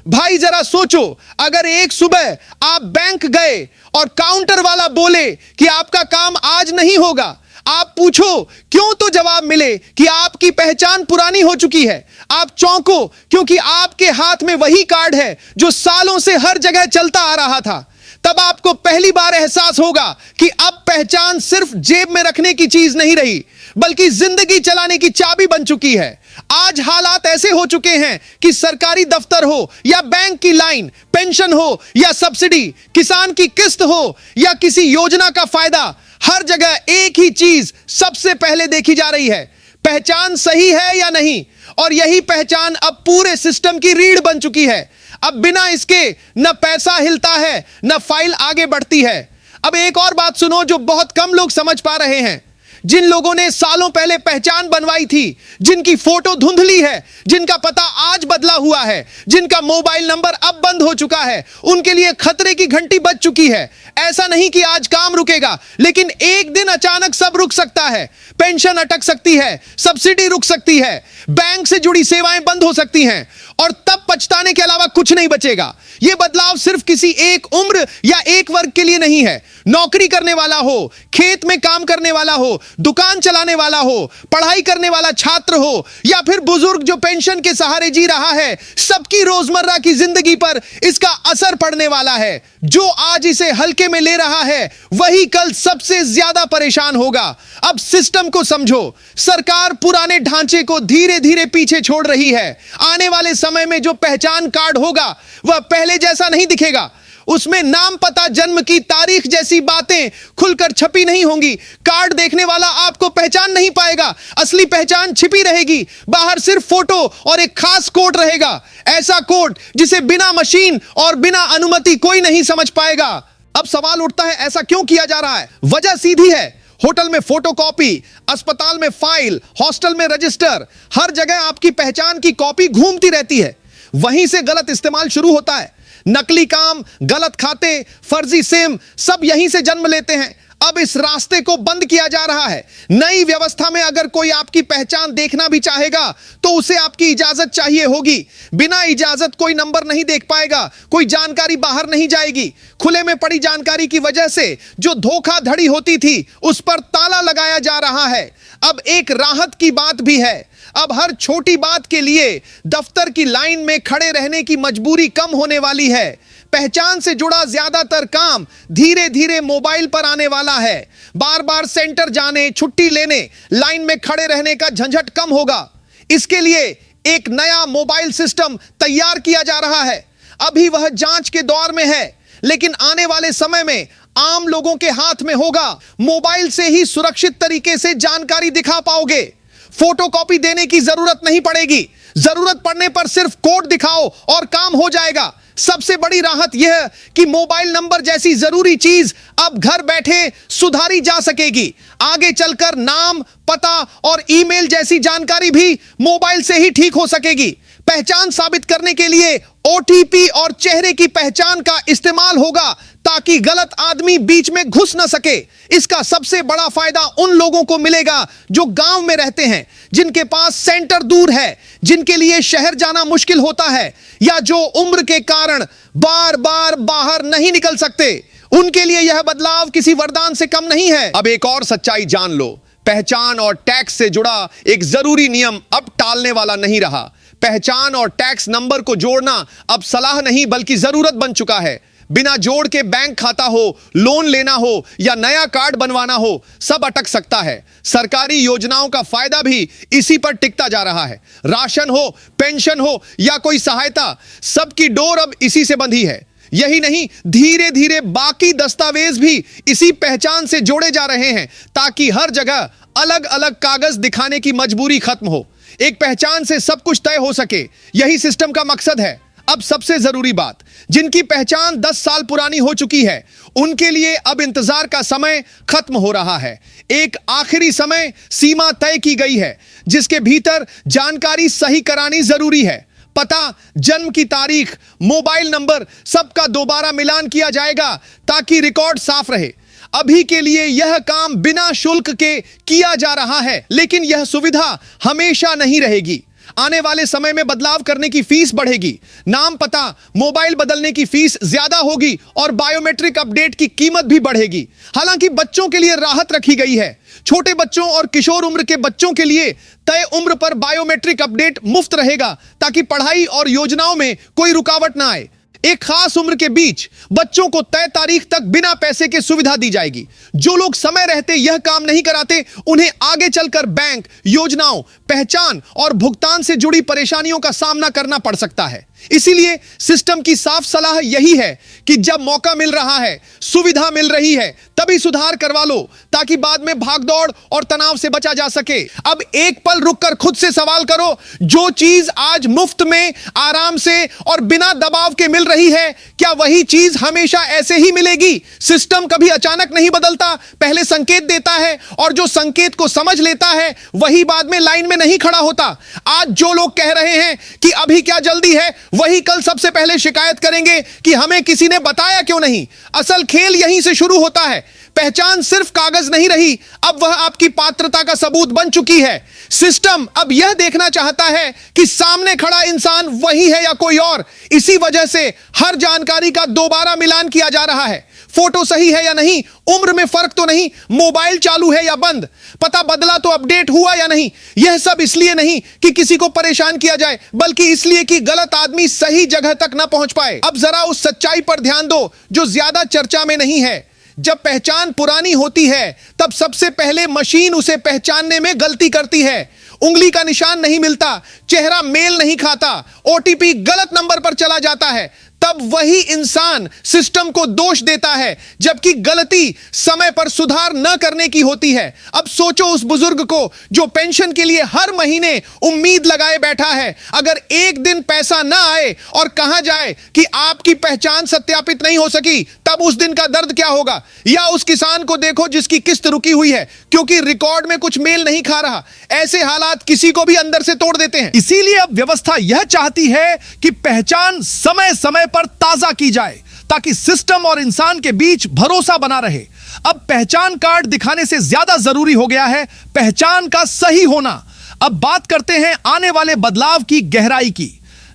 भाई जरा सोचो, अगर एक सुबह आप बैंक गए और काउंटर वाला बोले कि आपका काम आज नहीं होगा, आप पूछो क्यों, तो जवाब मिले कि आपकी पहचान पुरानी हो चुकी है। आप चौंको क्योंकि आपके हाथ में वही कार्ड है जो सालों से हर जगह चलता आ रहा था। तब आपको पहली बार एहसास होगा कि अब पहचान सिर्फ जेब में रखने की चीज नहीं रही, बल्कि जिंदगी चलाने की चाबी बन चुकी है। आज हालात ऐसे हो चुके हैं कि सरकारी दफ्तर हो या बैंक की लाइन, पेंशन हो या सब्सिडी, किसान की किस्त हो या किसी योजना का फायदा, हर जगह एक ही चीज सबसे पहले देखी जा रही है, पहचान सही है या नहीं। और यही पहचान अब पूरे सिस्टम की रीढ़ बन चुकी है। अब बिना इसके न पैसा हिलता है, न फाइल आगे बढ़ती है। अब एक और बात सुनो जो बहुत कम लोग समझ पा रहे हैं। जिन लोगों ने सालों पहले पहचान बनवाई थी, जिनकी फोटो धुंधली है, जिनका पता आज बदला हुआ है, जिनका मोबाइल नंबर अब बंद हो चुका है, उनके लिए खतरे की घंटी बज चुकी है। ऐसा नहीं कि आज काम रुकेगा, लेकिन एक दिन अचानक सब रुक सकता है। पेंशन अटक सकती है, सब्सिडी रुक सकती है, बैंक से जुड़ी सेवाएं बंद हो सकती हैं, और तब पछताने के अलावा कुछ नहीं बचेगा। यह बदलाव सिर्फ किसी एक उम्र या एक वर्ग के लिए नहीं है। नौकरी करने वाला हो, खेत में काम करने वाला हो, दुकान चलाने वाला हो, पढ़ाई करने वाला छात्र हो, या फिर बुजुर्ग जो पेंशन के सहारे जी रहा है, सबकी रोजमर्रा की जिंदगी पर इसका असर पड़ने वाला है। जो आज इसे हल्के में ले रहा है, वही कल सबसे ज्यादा परेशान होगा। अब सिस्टम को समझो, सरकार पुराने ढांचे को धीरे धीरे पीछे छोड़ रही है। आने वाले समय में जो पहचान कार्ड होगा वह पहले जैसा नहीं दिखेगा। उसमें नाम, पता, जन्म की तारीख जैसी बातें खुलकर छपी नहीं होंगी। कार्ड देखने वाला आपको पहचान नहीं पाएगा, असली पहचान छिपी रहेगी। बाहर सिर्फ फोटो और एक खास कोड रहेगा, ऐसा कोड जिसे बिना मशीन और बिना अनुमति कोई नहीं समझ पाएगा। अब सवाल उठता है, ऐसा क्यों किया जा रहा है? वजह सीधी है। होटल में फोटोकॉपी, अस्पताल में फाइल, हॉस्टल में रजिस्टर, हर जगह आपकी पहचान की कॉपी घूमती रहती है। वहीं से गलत इस्तेमाल शुरू होता है। नकली काम, गलत खाते, फर्जी सिम, सब यहीं से जन्म लेते हैं। अब इस रास्ते को बंद किया जा रहा है। नई व्यवस्था में अगर कोई आपकी पहचान देखना भी चाहेगा तो उसे आपकी इजाजत चाहिए होगी। बिना इजाजत कोई नंबर नहीं देख पाएगा, कोई जानकारी बाहर नहीं जाएगी। खुले में पड़ी जानकारी की वजह से जो धोखाधड़ी होती थी, उस पर ताला लगाया जा रहा है। अब एक राहत की बात भी है। अब हर छोटी बात के लिए दफ्तर की लाइन में खड़े रहने की मजबूरी कम होने वाली है। पहचान से जुड़ा ज्यादातर काम धीरे धीरे मोबाइल पर आने वाला है। बार बार सेंटर जाने, छुट्टी लेने, लाइन में खड़े रहने का झंझट कम होगा। इसके लिए एक नया मोबाइल सिस्टम तैयार किया जा रहा है। अभी वह जांच के दौर में है, लेकिन आने वाले समय में आम लोगों के हाथ में होगा। मोबाइल से ही सुरक्षित तरीके से जानकारी दिखा पाओगे। फोटोकॉपी देने की जरूरत नहीं पड़ेगी। जरूरत पड़ने पर सिर्फ कोड दिखाओ और काम हो जाएगा। सबसे बड़ी राहत यह कि मोबाइल नंबर जैसी जरूरी चीज अब घर बैठे सुधारी जा सकेगी। आगे चलकर नाम, पता और ईमेल जैसी जानकारी भी मोबाइल से ही ठीक हो सकेगी। पहचान साबित करने के लिए ओटीपी और चेहरे की पहचान का इस्तेमाल होगा ताकि गलत आदमी बीच में घुस न सके। इसका सबसे बड़ा फायदा उन लोगों को मिलेगा जो गांव में रहते हैं, जिनके पास सेंटर दूर है, जिनके लिए शहर जाना मुश्किल होता है, या जो उम्र के कारण बार बार बाहर नहीं निकल सकते। उनके लिए यह बदलाव किसी वरदान से कम नहीं है। अब एक और सच्चाई जान लो, पहचान और टैक्स से जुड़ा एक जरूरी नियम अब टालने वाला नहीं रहा। पहचान और टैक्स नंबर को जोड़ना अब सलाह नहीं बल्कि जरूरत बन चुका है। बिना जोड़ के बैंक खाता हो, लोन लेना हो या नया कार्ड बनवाना हो, सब अटक सकता है। सरकारी योजनाओं का फायदा भी इसी पर टिकता जा रहा है। राशन हो, पेंशन हो या कोई सहायता, सबकी डोर अब इसी से बंधी है। यही नहीं, धीरे धीरे बाकी दस्तावेज भी इसी पहचान से जोड़े जा रहे हैं ताकि हर जगह अलग अलग कागज दिखाने की मजबूरी खत्म हो। एक पहचान से सब कुछ तय हो सके, यही सिस्टम का मकसद है। अब सबसे जरूरी बात, जिनकी पहचान 10 साल पुरानी हो चुकी है, उनके लिए अब इंतजार का समय खत्म हो रहा है। एक आखिरी समय सीमा तय की गई है जिसके भीतर जानकारी सही करानी जरूरी है। पता, जन्म की तारीख, मोबाइल नंबर, सबका दोबारा मिलान किया जाएगा ताकि रिकॉर्ड साफ रहे। अभी के लिए यह काम बिना शुल्क के किया जा रहा है, लेकिन यह सुविधा हमेशा नहीं रहेगी। आने वाले समय में बदलाव करने की फीस बढ़ेगी, नाम पता मोबाइल बदलने की फीस ज्यादा होगी और बायोमेट्रिक अपडेट की कीमत भी बढ़ेगी। हालांकि बच्चों के लिए राहत रखी गई है। छोटे बच्चों और किशोर उम्र के बच्चों के लिए तय उम्र पर बायोमेट्रिक अपडेट मुफ्त रहेगा ताकि पढ़ाई और योजनाओं में कोई रुकावट ना आए। एक खास उम्र के बीच बच्चों को तय तारीख तक बिना पैसे के सुविधा दी जाएगी। जो लोग समय रहते यह काम नहीं कराते, उन्हें आगे चलकर बैंक, योजनाओं, पहचान और भुगतान से जुड़ी परेशानियों का सामना करना पड़ सकता है। इसीलिए सिस्टम की साफ सलाह यही है कि जब मौका मिल रहा है, सुविधा मिल रही है, तभी सुधार करवा लो ताकि बाद में भागदौड़ और तनाव से बचा जा सके। अब एक पल रुककर खुद से सवाल करो, जो चीज आज मुफ्त में, आराम से और बिना दबाव के मिल रही है, क्या वही चीज हमेशा ऐसे ही मिलेगी? सिस्टम कभी अचानक नहीं बदलता, पहले संकेत देता है और जो संकेत को समझ लेता है वही बाद में लाइन में नहीं खड़ा होता। आज जो लोग कह रहे हैं कि अभी क्या जल्दी है, वही कल सबसे पहले शिकायत करेंगे कि हमें किसी ने बताया क्यों नहीं। असल खेल यहीं से शुरू होता है। पहचान सिर्फ कागज नहीं रही, अब वह आपकी पात्रता का सबूत बन चुकी है। सिस्टम अब यह देखना चाहता है कि सामने खड़ा इंसान वही है या कोई और। इसी वजह से हर जानकारी का दोबारा मिलान किया जा रहा है। फोटो सही है या नहीं, उम्र में फर्क तो नहीं, मोबाइल चालू है या बंद, पता बदला तो अपडेट हुआ या नहीं। यह सब इसलिए नहीं कि किसी को परेशान किया जाए, बल्कि इसलिए कि गलत आदमी सही जगह तक ना पहुंच पाए। अब जरा उस सच्चाई पर ध्यान दो जो ज्यादा चर्चा में नहीं है। जब पहचान पुरानी होती है तब सबसे पहले मशीन उसे पहचानने में गलती करती है। उंगली का निशान नहीं मिलता, चेहरा मेल नहीं खाता, ओटीपी गलत नंबर पर चला जाता है। तब वही इंसान सिस्टम को दोष देता है, जबकि गलती समय पर सुधार न करने की होती है। अब सोचो उस बुजुर्ग को जो पेंशन के लिए हर महीने उम्मीद लगाए बैठा है। अगर एक दिन पैसा ना आए और कहा जाए कि आपकी पहचान सत्यापित नहीं हो सकी, तब उस दिन का दर्द क्या होगा? या उस किसान को देखो जिसकी किस्त रुकी हुई है क्योंकि रिकॉर्ड में कुछ मेल नहीं खा रहा। ऐसे हालात किसी को भी अंदर से तोड़ देते हैं। इसीलिए अब व्यवस्था यह चाहती है कि पहचान समय समय पर ताजा की जाए ताकि सिस्टम और इंसान के बीच भरोसा बना रहे। अब पहचान कार्ड दिखाने से ज्यादा जरूरी हो गया है पहचान का सही होना। अब बात करते हैं आने वाले बदलाव की गहराई की।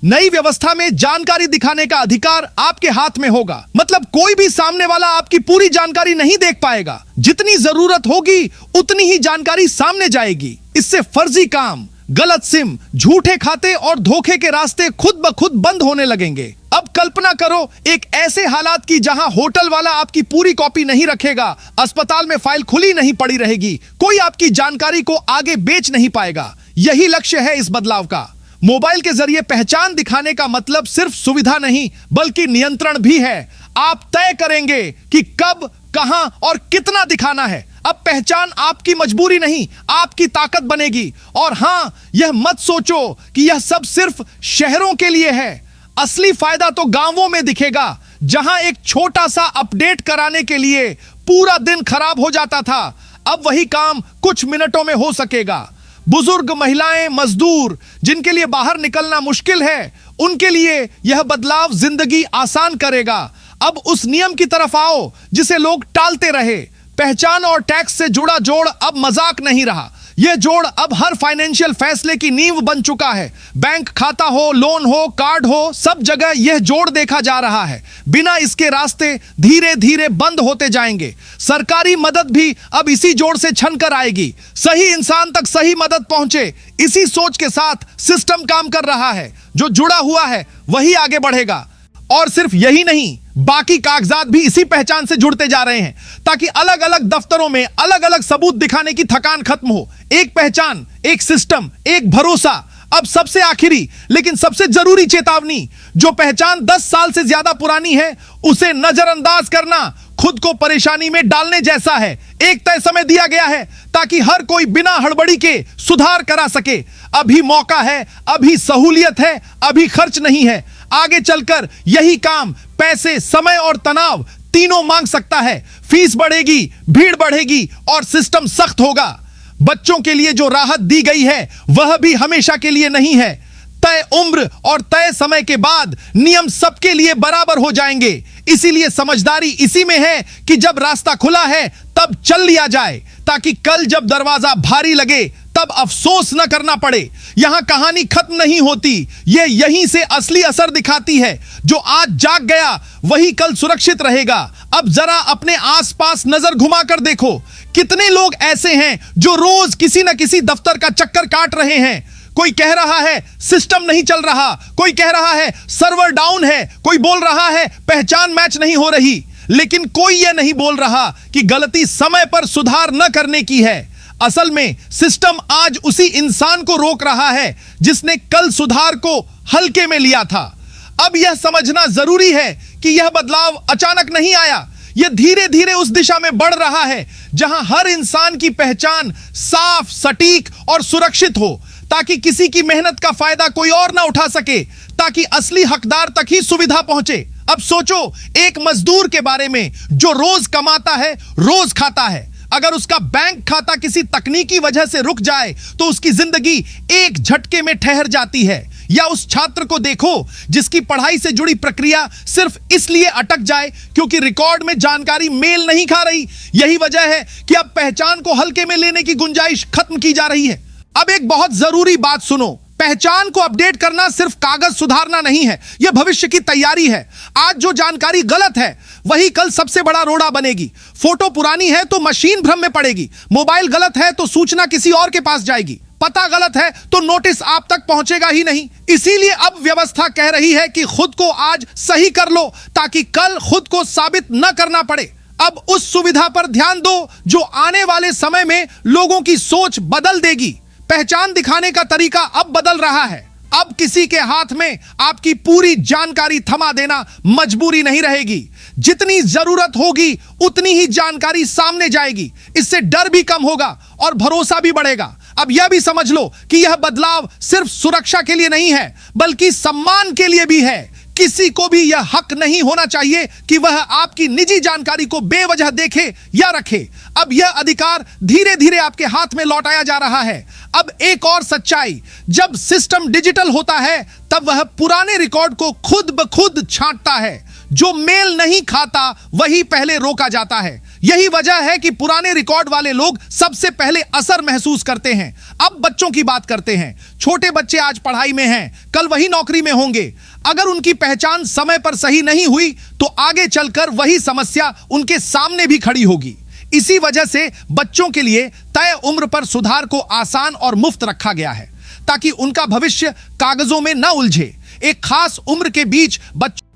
नई व्यवस्था में जानकारी दिखाने का अधिकार आपके हाथ में होगा। मतलब कोई भी सामने वाला आपकी पूरी जानकारी नहीं देख पाएगा। जितनी जरूरत होगी उतनी ही जानकारी सामने जाएगी। इससे फर्जी काम, गलत सिम, झूठे खाते और धोखे के रास्ते खुद ब खुद बंद होने लगेंगे। अब कल्पना करो एक ऐसे हालात की जहां होटल वाला आपकी पूरी कॉपी नहीं रखेगा, अस्पताल में फाइल खुली नहीं पड़ी रहेगी, कोई आपकी जानकारी को आगे बेच नहीं पाएगा। यही लक्ष्य है इस बदलाव का। मोबाइल के जरिए पहचान दिखाने का मतलब सिर्फ सुविधा नहीं बल्कि नियंत्रण भी है। आप तय करेंगे कि कब, कहां और कितना दिखाना है। अब पहचान आपकी मजबूरी नहीं, आपकी ताकत बनेगी। और हां, यह मत सोचो कि यह सब सिर्फ शहरों के लिए है। असली फायदा तो गांवों में दिखेगा, जहां एक छोटा सा अपडेट कराने के लिए पूरा दिन खराब हो जाता था। अब वही काम कुछ मिनटों में हो सकेगा। बुजुर्ग, महिलाएं, मजदूर जिनके लिए बाहर निकलना मुश्किल है, उनके लिए यह बदलाव जिंदगी आसान करेगा। अब उस नियम की तरफ आओ जिसे लोग टालते रहे। पहचान और टैक्स से जुड़ा जोड़ अब मजाक नहीं रहा। यह जोड़ अब हर फाइनेंशियल फैसले की नींव बन चुका है। बैंक खाता हो, लोन हो, कार्ड हो, सब जगह यह जोड़ देखा जा रहा है। बिना इसके रास्ते धीरे धीरे बंद होते जाएंगे। सरकारी मदद भी अब इसी जोड़ से छनकर आएगी। सही इंसान तक सही मदद पहुंचे, इसी सोच के साथ सिस्टम काम कर रहा है। जो जुड़ा हुआ है वही आगे बढ़ेगा। और सिर्फ यही नहीं, बाकी कागजात भी इसी पहचान से जुड़ते जा रहे हैं ताकि अलग अलग दफ्तरों में अलग अलग सबूत दिखाने की थकान खत्म हो। एक पहचान, एक सिस्टम, एक भरोसा। अब सबसे आखिरी लेकिन सबसे जरूरी चेतावनी, जो पहचान 10 साल से ज्यादा पुरानी है उसे नजरअंदाज करना खुद को परेशानी में डालने जैसा है। एक तय समय दिया गया है ताकि हर कोई बिना हड़बड़ी के सुधार करा सके। अभी मौका है, अभी सहूलियत है, अभी खर्च नहीं है। आगे चलकर यही काम पैसे, समय और तनाव तीनों मांग सकता है। फीस बढ़ेगी, भीड़ बढ़ेगी और सिस्टम सख्त होगा। बच्चों के लिए जो राहत दी गई है वह भी हमेशा के लिए नहीं है। तय उम्र और तय समय के बाद नियम सबके लिए बराबर हो जाएंगे। इसीलिए समझदारी इसी में है कि जब रास्ता खुला है तब चल लिया जाए, ताकि कल जब दरवाजा भारी लगे तब अफसोस न करना पड़े। यहां कहानी खत्म नहीं होती, ये यहीं से असली असर दिखाती है। जो आज जाग गया वही कल सुरक्षित रहेगा। अब जरा अपने आसपास नजर घुमाकर देखो, कितने लोग ऐसे हैं जो रोज किसी न किसी दफ्तर का चक्कर काट रहे हैं। कोई कह रहा है सिस्टम नहीं चल रहा, कोई कह रहा है सर्वर डाउन है, कोई बोल रहा है पहचान मैच नहीं हो रही, लेकिन कोई यह नहीं बोल रहा कि गलती समय पर सुधार न करने की है। असल में सिस्टम आज उसी इंसान को रोक रहा है जिसने कल सुधार को हल्के में लिया था। अब यह समझना जरूरी है कि यह बदलाव अचानक नहीं आया, यह धीरे धीरे उस दिशा में बढ़ रहा है जहां हर इंसान की पहचान साफ, सटीक और सुरक्षित हो, ताकि किसी की मेहनत का फायदा कोई और ना उठा सके, ताकि असली हकदार तक ही सुविधा पहुंचे। अब सोचो एक मजदूर के बारे में जो रोज कमाता है, रोज खाता है। अगर उसका बैंक खाता किसी तकनीकी वजह से रुक जाए तो उसकी जिंदगी एक झटके में ठहर जाती है। या उस छात्र को देखो जिसकी पढ़ाई से जुड़ी प्रक्रिया सिर्फ इसलिए अटक जाए क्योंकि रिकॉर्ड में जानकारी मेल नहीं खा रही। यही वजह है कि अब पहचान को हल्के में लेने की गुंजाइश खत्म की जा रही है। अब एक बहुत जरूरी बात सुनो, पहचान को अपडेट करना सिर्फ कागज सुधारना नहीं है, यह भविष्य की तैयारी है। आज जो जानकारी गलत है वही कल सबसे बड़ा रोड़ा बनेगी। फोटो पुरानी है तो मशीन भ्रम में पड़ेगी, मोबाइल गलत है तो सूचना किसी और के पास जाएगी, पता गलत है तो नोटिस आप तक पहुंचेगा ही नहीं। इसीलिए अब व्यवस्था कह रही है कि खुद को आज सही कर लो ताकि कल खुद को साबित न करना पड़े। अब उस सुविधा पर ध्यान दो जो आने वाले समय में लोगों की सोच बदल देगी। पहचान दिखाने का तरीका अब बदल रहा है। अब किसी के हाथ में आपकी पूरी जानकारी थमा देना मजबूरी नहीं रहेगी। जितनी जरूरत होगी उतनी ही जानकारी सामने जाएगी। इससे डर भी कम होगा और भरोसा भी बढ़ेगा। अब यह भी समझ लो कि यह बदलाव सिर्फ सुरक्षा के लिए नहीं है बल्कि सम्मान के लिए भी है। किसी को भी यह हक नहीं होना चाहिए कि वह आपकी निजी जानकारी को बेवजह देखे या रखे। अब यह अधिकार धीरे धीरे आपके हाथ में लौटाया जा रहा है। अब एक और सच्चाई, जब सिस्टम डिजिटल होता है तब वह पुराने रिकॉर्ड को खुद ब खुद छांटता है। जो मेल नहीं खाता वही पहले रोका जाता है। यही वजह है कि पुराने रिकॉर्ड वाले लोग सबसे पहले असर महसूस करते हैं। अब बच्चों की बात करते हैं। छोटे बच्चे आज पढ़ाई में हैं, कल वही नौकरी में होंगे। अगर उनकी पहचान समय पर सही नहीं हुई तो आगे चलकर वही समस्या उनके सामने भी खड़ी होगी। इसी वजह से बच्चों के लिए तय उम्र पर सुधार को आसान और मुफ्त रखा गया है ताकि उनका भविष्य कागजों में न उलझे। एक खास उम्र के बीच बच्चों